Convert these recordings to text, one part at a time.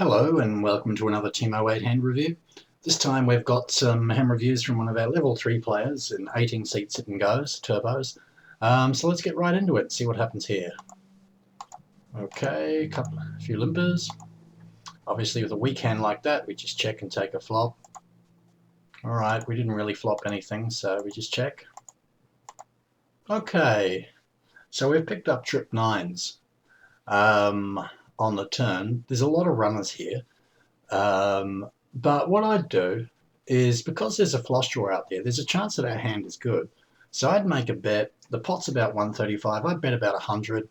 Hello and welcome to another Teamo8 hand review. This time we've got some hand reviews from one of our level 3 players in 18 seat sit and goes, turbos. So let's get right into it and see what happens here. Okay, a few limpers. Obviously with a weak hand like that we just check and take a flop. Alright, we didn't really flop anything, so we just check. Okay, so we've picked up trip 9s on the turn. There's a lot of runners here. But what I'd do is, because there's a flush draw out there, there's a chance that our hand is good. So I'd make a bet. The pot's about 135. I'd bet about 100.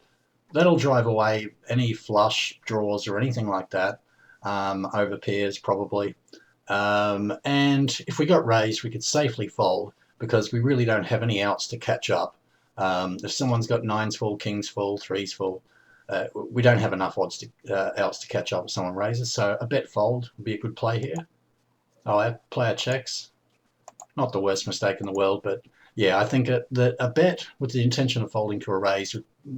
That'll drive away any flush draws or anything like that over pairs probably. And if we got raised, we could safely fold because we really don't have any outs to catch up. If someone's got 9s full, kings full, 3s full, we don't have enough odds to outs to catch up if someone raises, so a bet fold would be a good play here. Oh, our player checks. Not the worst mistake in the world, but yeah, I think that a bet with the intention of folding to a raise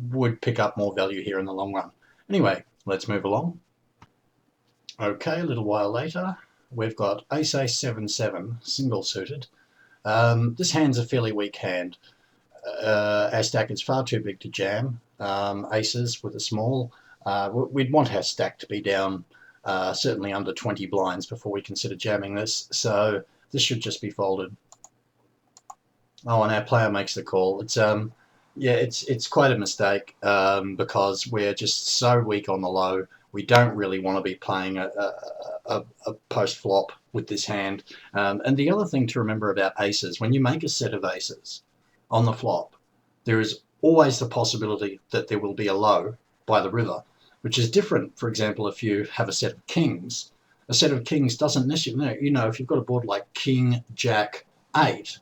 would pick up more value here in the long run. Anyway, let's move along. Okay, a little while later, we've got ace 7-7, single suited. This hand's a fairly weak hand. Our stack is far too big to jam. Aces with a small. We'd want our stack to be down certainly under 20 blinds before we consider jamming this, so this should just be folded. Oh, and our player makes the call. It's quite a mistake because we're just so weak on the low. We don't really want to be playing a post flop with this hand. And the other thing to remember about aces, when you make a set of aces on the flop, there is always the possibility that there will be a low by the river, which is different. For example, if you have a set of kings, a set of kings doesn't necessarily, if you've got a board like King Jack 8,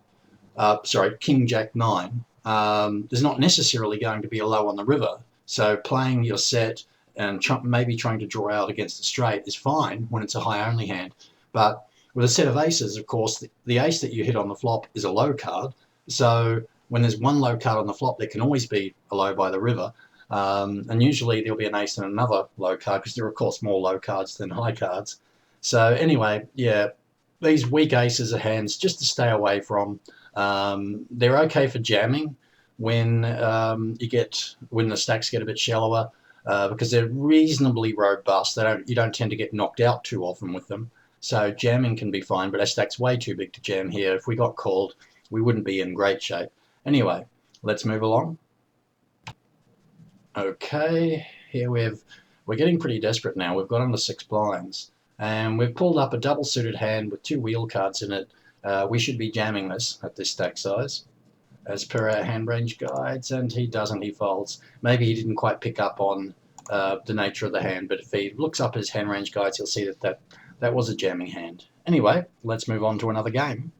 King Jack 9, there's not necessarily going to be a low on the river. So playing your set and maybe trying to draw out against a straight is fine when it's a high only hand. But with a set of aces, of course, the ace that you hit on the flop is a low card. So when there's one low card on the flop, there can always be a low by the river. And usually there'll be an ace and another low card because there are, of course, more low cards than high cards. So anyway, yeah, these weak aces are hands just to stay away from. They're okay for jamming when when the stacks get a bit shallower because they're reasonably robust. You don't tend to get knocked out too often with them. So jamming can be fine, but our stack's way too big to jam here. If we got called, we wouldn't be in great shape. Anyway, let's move along. Okay, here we're getting pretty desperate now. We've got under 6 blinds, and we've pulled up a double suited hand with 2 wheel cards in it. We should be jamming this at this stack size, as per our hand range guides, and he doesn't. He folds. Maybe he didn't quite pick up on the nature of the hand, but if he looks up his hand range guides, he'll see that was a jamming hand. Anyway, let's move on to another game.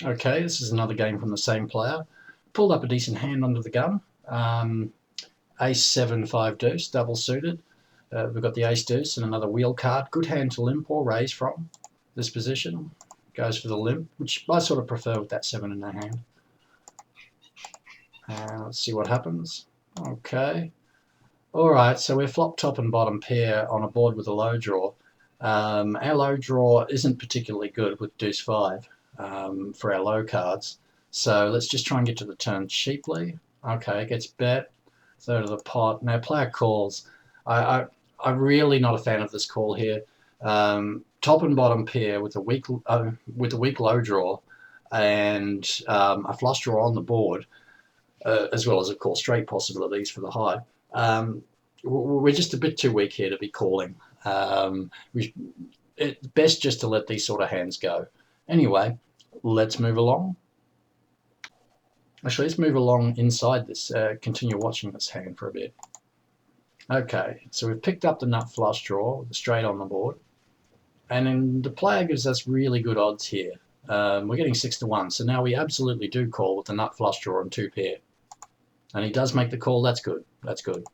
Okay, this is another game from the same player. Pulled up a decent hand under the gun. Ace 7-5 deuce, double suited. We've got the ace deuce and another wheel card. Good hand to limp or raise from this position. Goes for the limp, which I sort of prefer with that 7 in the hand. Let's see what happens. Okay. Alright, so we're flop, top and bottom pair on a board with a low draw. Our low draw isn't particularly good with deuce 5 for our low cards. So let's just try and get to the turn cheaply. Okay, gets bet. Third of the pot. Now player calls. I'm really not a fan of this call here. Top and bottom pair with a weak low draw and a flush draw on the board, as well as of course straight possibilities for the high. We're just a bit too weak here to be calling. It's best just to let these sort of hands go. Anyway, let's move along. Actually, let's move along inside this, continue watching this hand for a bit. Okay, so we've picked up the nut flush draw, the straight on the board, and then the player gives us really good odds here. We're getting 6-1, so now we absolutely do call with the nut flush draw and 2 pair. And he does make the call. That's good. That's good.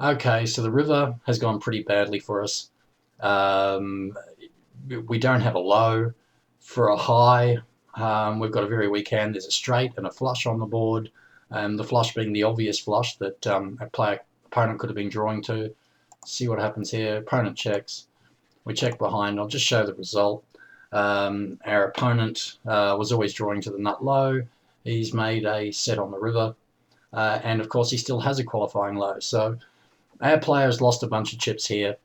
Okay, so the river has gone pretty badly for us. We don't have a low. For a high, we've got a very weak hand. There's a straight and a flush on the board, the flush being the obvious flush that our opponent could have been drawing to. See what happens here. Opponent checks. We check behind. I'll just show the result. Our opponent was always drawing to the nut low. He's made a set on the river. And of course, he still has a qualifying low. So our players lost a bunch of chips here,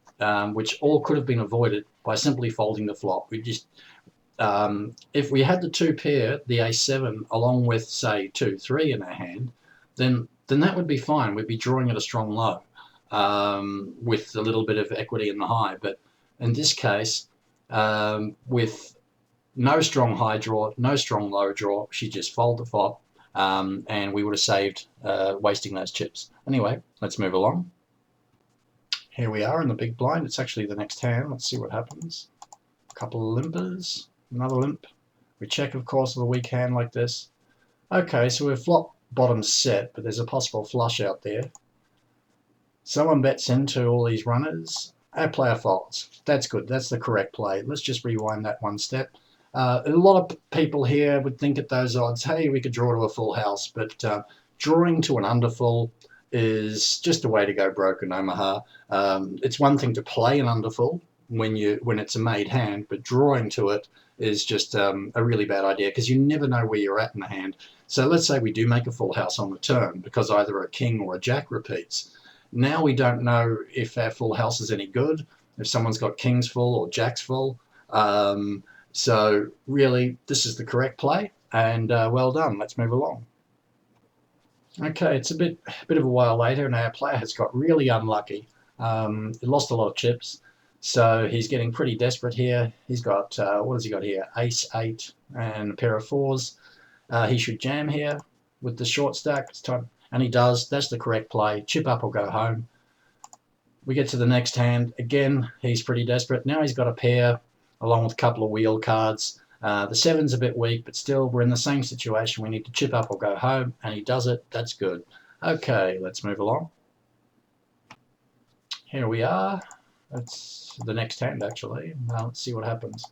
which all could have been avoided by simply folding the flop. We just, if we had the two pair, the A7, along with say 2-3 in our hand, then that would be fine. We'd be drawing at a strong low with a little bit of equity in the high. But in this case, with no strong high draw, no strong low draw, she just fold the flop, and we would have saved wasting those chips. Anyway, let's move along. Here we are in the big blind. It's actually the next hand. Let's see what happens. A couple of limpers, another limp. We check, of course, with a weak hand like this. Okay, so we've flop bottom set, but there's a possible flush out there. Someone bets into all these runners. Our player folds. That's good. That's the correct play. Let's just rewind that one step. A lot of people here would think at those odds, hey, we could draw to a full house, but drawing to an underfull is just a way to go broke in Omaha. It's one thing to play an underfull when it's a made hand, but drawing to it is just a really bad idea because you never know where you're at in the hand. So let's say we do make a full house on the turn because either a king or a jack repeats. Now we don't know if our full house is any good, if someone's got kings full or jacks full. So really, this is the correct play, and well done. Let's move along. Okay, it's a bit of a while later, and our player has got really unlucky. He lost a lot of chips, so he's getting pretty desperate here. He's got, what has he got here? Ace, 8, and a pair of 4s. He should jam here with the short stack. It's time, and he does. That's the correct play. Chip up or go home. We get to the next hand. Again, he's pretty desperate. Now he's got a pair, along with a couple of wheel cards. The 7's a bit weak, but still we're in the same situation. We need to chip up or go home, and he does it. That's good. Okay, let's move along. Here we are. That's the next hand, actually. Now let's see what happens.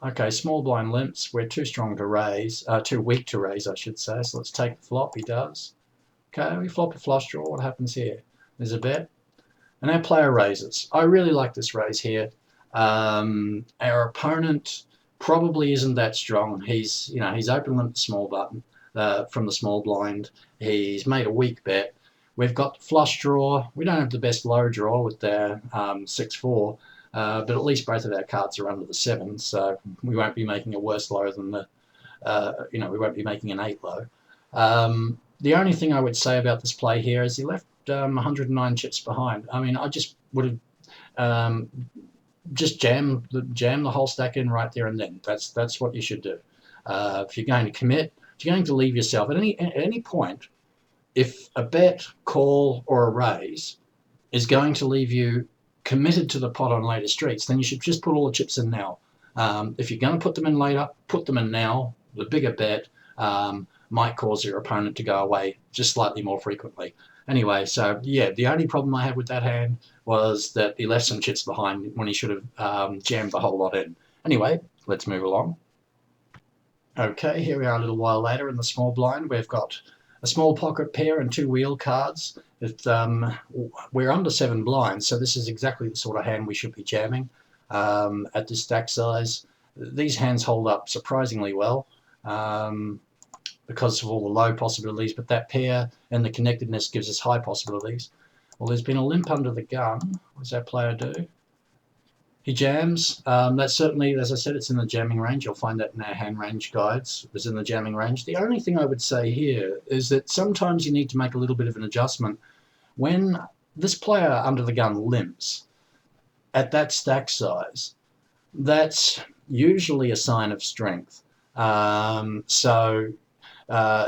Okay, small blind limps. We're too strong to raise, too weak to raise, I should say. So let's take the flop. He does. Okay, we flop a flush draw. What happens here? There's a bet, and our player raises. I really like this raise here. Our opponent probably isn't that strong. He's open limp the small button from the small blind. He's made a weak bet. We've got the flush draw. We don't have the best low draw with their 6-4, but at least both of our cards are under the 7, so we won't be making a worse low than the, we won't be making an 8 low. The only thing I would say about this play here is he left 109 chips behind. I mean, I just would have just jam the whole stack in right there and then. That's what you should do. If you're going to commit, if you're going to leave yourself at any point, if a bet, call, or a raise is going to leave you committed to the pot on later streets, then you should just put all the chips in now. If you're going to put them in later, put them in now. The bigger bet might cause your opponent to go away just slightly more frequently. Anyway, so yeah, the only problem I had with that hand was that he left some chips behind when he should have jammed the whole lot in. Anyway, let's move along. Okay, here we are a little while later in the small blind. We've got a small pocket pair and 2 wheel cards. We're under 7 blinds, so this is exactly the sort of hand we should be jamming at this stack size. These hands hold up surprisingly well because of all the low possibilities, but that pair and the connectedness gives us high possibilities. Well, there's been a limp under the gun. What does that player do? He jams. That's certainly, as I said, it's in the jamming range. You'll find that in our hand range guides. It's in the jamming range. The only thing I would say here is that sometimes you need to make a little bit of an adjustment. When this player under the gun limps at that stack size, that's usually a sign of strength. So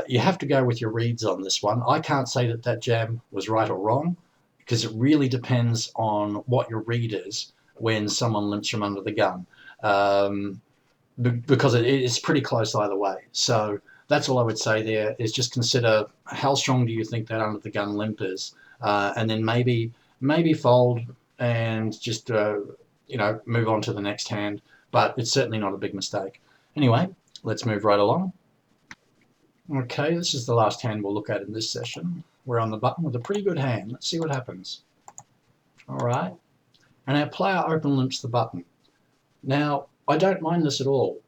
you have to go with your reads on this one. I can't say that jam was right or wrong because it really depends on what your read is when someone limps from under the gun, because it's pretty close either way. So that's all I would say there is just consider how strong do you think that under the gun limp is, and then maybe fold and just move on to the next hand. But it's certainly not a big mistake. Anyway, let's move right along. Okay, this is the last hand we'll look at in this session. We're on the button with a pretty good hand. Let's see what happens. All right. And our player open limps the button. Now, I don't mind this at all.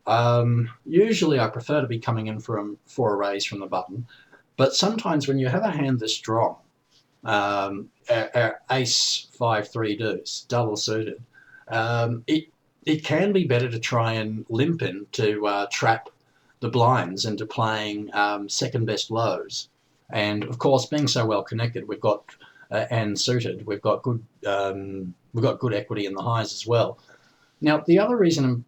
Usually I prefer to be coming in for a raise from the button, but sometimes when you have a hand this strong, our ace 5-3 deuce, double suited, it can be better to try and limp in to trap the blinds into playing second best lows. And of course, being so well connected, we've got and suited, we've got good equity in the highs as well. Now, the reason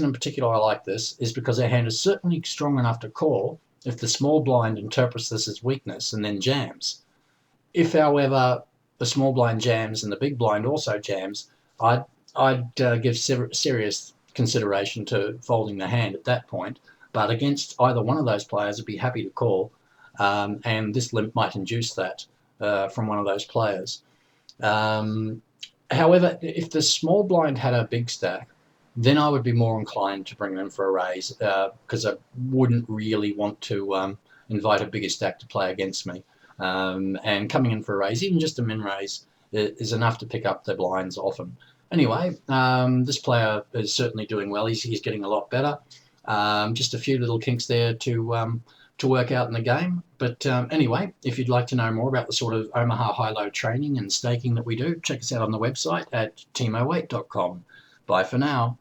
in particular I like this is because our hand is certainly strong enough to call if the small blind interprets this as weakness and then jams. If, however, the small blind jams and the big blind also jams, I'd give serious consideration to folding the hand at that point. But against either one of those players, I'd be happy to call, and this limp might induce that from one of those players. Um, However, if the small blind had a big stack, then I would be more inclined to bring them for a raise because I wouldn't really want to invite a bigger stack to play against me. And coming in for a raise, even just a min raise, is enough to pick up the blinds often. Anyway, this player is certainly doing well. He's getting a lot better. Just a few little kinks there to work out in the game. But anyway, if you'd like to know more about the sort of Omaha high-low training and staking that we do, check us out on the website at teamo8.com. Bye for now.